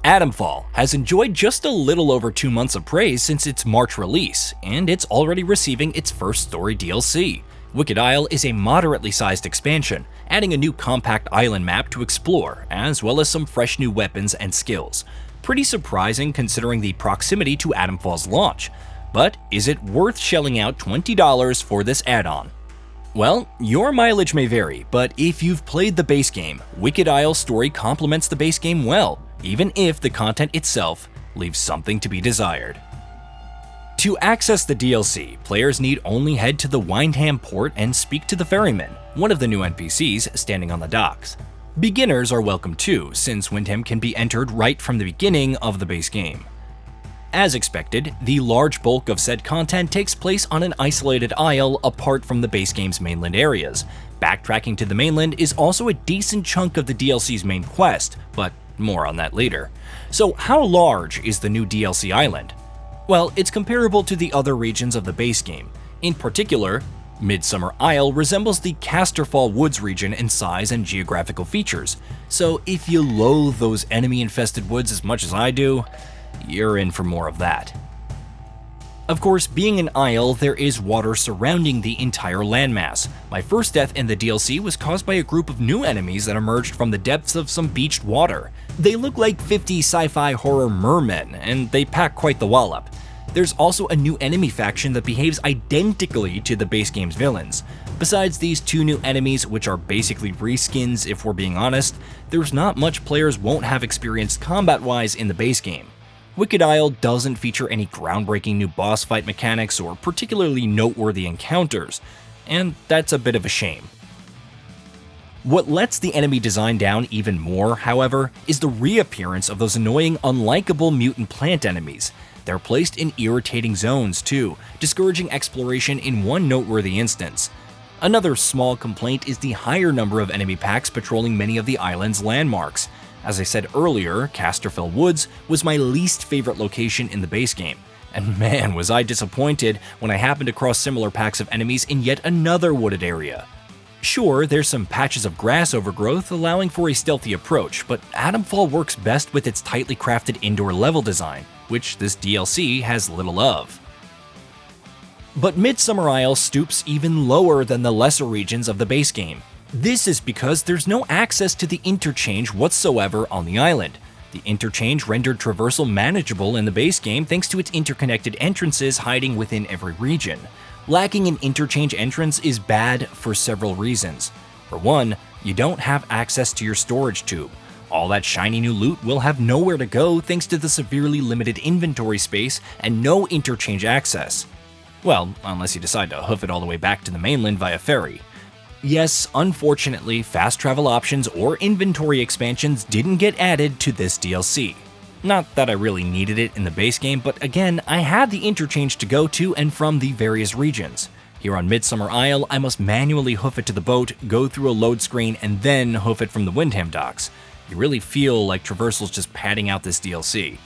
Atomfall has enjoyed just a little over 2 months of praise since its March release, and it's already receiving its first story DLC. Wicked Isle is a moderately sized expansion, adding a new compact island map to explore, as well as some fresh new weapons and skills. Pretty surprising considering the proximity to Atomfall's launch. But is it worth shelling out $20 for this add-on? Well, your mileage may vary, but if you've played the base game, Wicked Isle's story complements the base game well, even if the content itself leaves something to be desired. To access the DLC, players need only head to the Wyndham port and speak to the ferryman, one of the new NPCs standing on the docks. Beginners are welcome too, since Wyndham can be entered right from the beginning of the base game. As expected, the large bulk of said content takes place on an isolated isle apart from the base game's mainland areas. Backtracking to the mainland is also a decent chunk of the DLC's main quest, but more on that later. So how large is the new DLC island? Well, it's comparable to the other regions of the base game. In particular, Midsummer Isle resembles the Casterfell Woods region in size and geographical features, so if you loathe those enemy-infested woods as much as I do, you're in for more of that. Of course, being an isle, there is water surrounding the entire landmass. My first death in the DLC was caused by a group of new enemies that emerged from the depths of some beached water. They look like 50 sci-fi horror mermen, and they pack quite the wallop. There's also a new enemy faction that behaves identically to the base game's villains. Besides these two new enemies, which are basically reskins if we're being honest, there's not much players won't have experienced combat-wise in the base game. Wicked Isle doesn't feature any groundbreaking new boss fight mechanics or particularly noteworthy encounters, and that's a bit of a shame. What lets the enemy design down even more, however, is the reappearance of those annoying, unlikable mutant plant enemies. They're placed in irritating zones too, discouraging exploration in one noteworthy instance. Another small complaint is the higher number of enemy packs patrolling many of the island's landmarks. As I said earlier, Casterfell Woods was my least favorite location in the base game, and man was I disappointed when I happened across similar packs of enemies in yet another wooded area. Sure, there's some patches of grass overgrowth allowing for a stealthy approach, but Atomfall works best with its tightly crafted indoor level design, which this DLC has little of. But Midsummer Isle stoops even lower than the lesser regions of the base game. This is because there's no access to the Interchange whatsoever on the island. The Interchange rendered traversal manageable in the base game thanks to its interconnected entrances hiding within every region. Lacking an Interchange entrance is bad for several reasons. For one, you don't have access to your storage tube. All that shiny new loot will have nowhere to go thanks to the severely limited inventory space and no Interchange access. Well, unless you decide to hoof it all the way back to the mainland via ferry. Yes, unfortunately, fast travel options or inventory expansions didn't get added to this DLC. Not that I really needed it in the base game, but again, I had the Interchange to go to and from the various regions. Here on Midsummer Isle, I must manually hoof it to the boat, go through a load screen, and then hoof it from the Wyndham docks. You really feel like traversal's just padding out this DLC.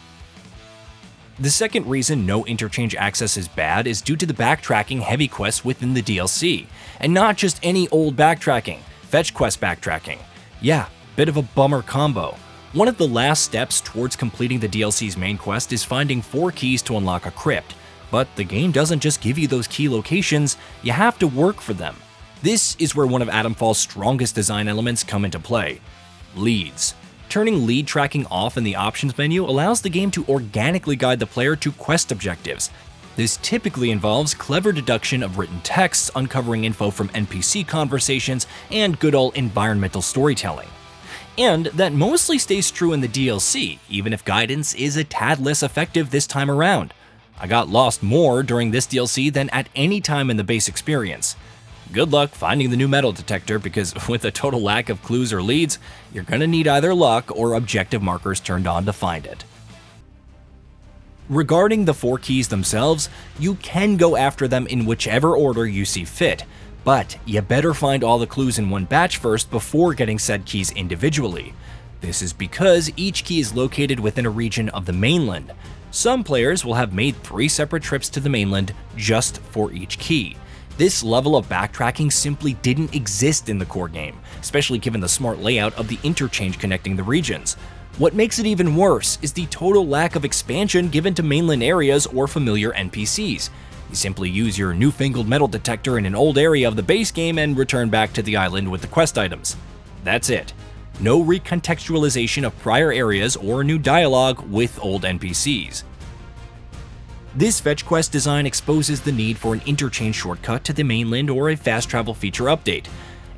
The second reason no Interchange access is bad is due to the backtracking heavy quests within the DLC. And not just any old backtracking, fetch quest backtracking. Yeah, bit of a bummer combo. One of the last steps towards completing the DLC's main quest is finding 4 keys to unlock a crypt. But the game doesn't just give you those key locations, you have to work for them. This is where one of Atomfall's strongest design elements come into play: leads. Turning lead tracking off in the options menu allows the game to organically guide the player to quest objectives. This typically involves clever deduction of written texts, uncovering info from NPC conversations, and good old environmental storytelling. And that mostly stays true in the DLC, even if guidance is a tad less effective this time around. I got lost more during this DLC than at any time in the base experience. Good luck finding the new metal detector, because with a total lack of clues or leads, you're gonna need either luck or objective markers turned on to find it. Regarding the 4 keys themselves, you can go after them in whichever order you see fit, but you better find all the clues in one batch first before getting said keys individually. This is because each key is located within a region of the mainland. Some players will have made 3 separate trips to the mainland just for each key. This level of backtracking simply didn't exist in the core game, especially given the smart layout of the interchange connecting the regions. What makes it even worse is the total lack of expansion given to mainland areas or familiar NPCs. You simply use your newfangled metal detector in an old area of the base game and return back to the island with the quest items. That's it. No recontextualization of prior areas or new dialogue with old NPCs. This fetch quest design exposes the need for an interchange shortcut to the mainland or a fast travel feature update.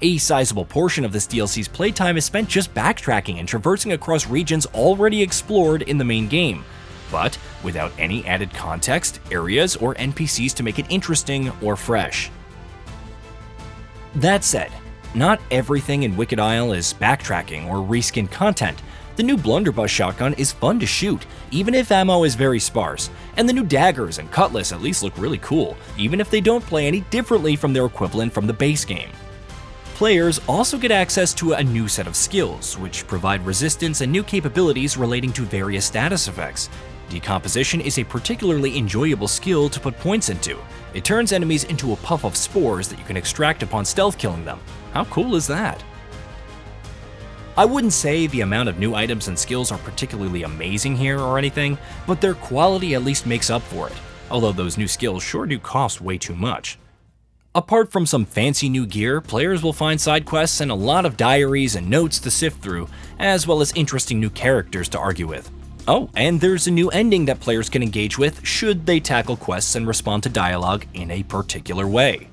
A sizable portion of this DLC's playtime is spent just backtracking and traversing across regions already explored in the main game, but without any added context, areas, or NPCs to make it interesting or fresh. That said, not everything in Wicked Isle is backtracking or reskin content. The new blunderbuss shotgun is fun to shoot, even if ammo is very sparse, and the new daggers and cutlass at least look really cool, even if they don't play any differently from their equivalent from the base game. Players also get access to a new set of skills, which provide resistance and new capabilities relating to various status effects. Decomposition is a particularly enjoyable skill to put points into. It turns enemies into a puff of spores that you can extract upon stealth killing them. How cool is that? I wouldn't say the amount of new items and skills are particularly amazing here or anything, but their quality at least makes up for it, although those new skills sure do cost way too much. Apart from some fancy new gear, players will find side quests and a lot of diaries and notes to sift through, as well as interesting new characters to argue with. Oh, and there's a new ending that players can engage with should they tackle quests and respond to dialogue in a particular way.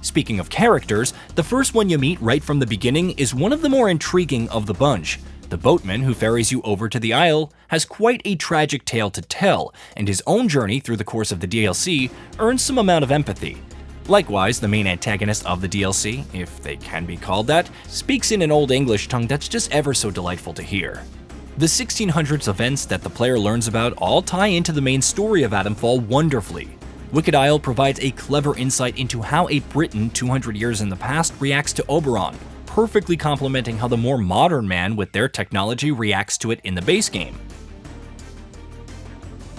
Speaking of characters, the first one you meet right from the beginning is one of the more intriguing of the bunch. The boatman who ferries you over to the Isle has quite a tragic tale to tell, and his own journey through the course of the DLC earns some amount of empathy. Likewise, the main antagonist of the DLC, if they can be called that, speaks in an Old English tongue that's just ever so delightful to hear. The 1600s events that the player learns about all tie into the main story of Atomfall wonderfully. Wicked Isle provides a clever insight into how a Briton 200 years in the past reacts to Oberon, perfectly complementing how the more modern man with their technology reacts to it in the base game.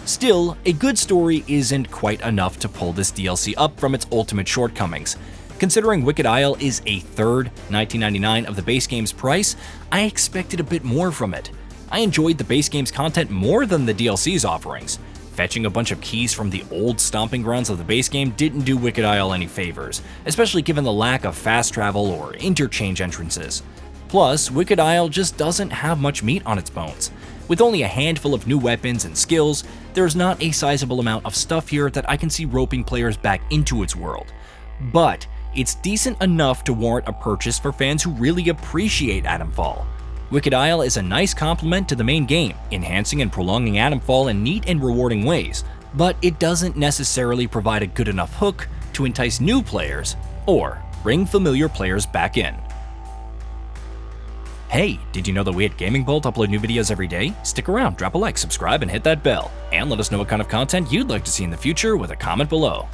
Still, a good story isn't quite enough to pull this DLC up from its ultimate shortcomings. Considering Wicked Isle is a third $19.99 of the base game's price, I expected a bit more from it. I enjoyed the base game's content more than the DLC's offerings. Fetching a bunch of keys from the old stomping grounds of the base game didn't do Wicked Isle any favors, especially given the lack of fast travel or interchange entrances. Plus, Wicked Isle just doesn't have much meat on its bones. With only a handful of new weapons and skills, there's not a sizable amount of stuff here that I can see roping players back into its world. But it's decent enough to warrant a purchase for fans who really appreciate Atomfall. Wicked Isle is a nice complement to the main game, enhancing and prolonging Atomfall in neat and rewarding ways, but it doesn't necessarily provide a good enough hook to entice new players or bring familiar players back in. Hey, did you know that we at Gaming Bolt upload new videos every day? Stick around, drop a like, subscribe, and hit that bell, and let us know what kind of content you'd like to see in the future with a comment below.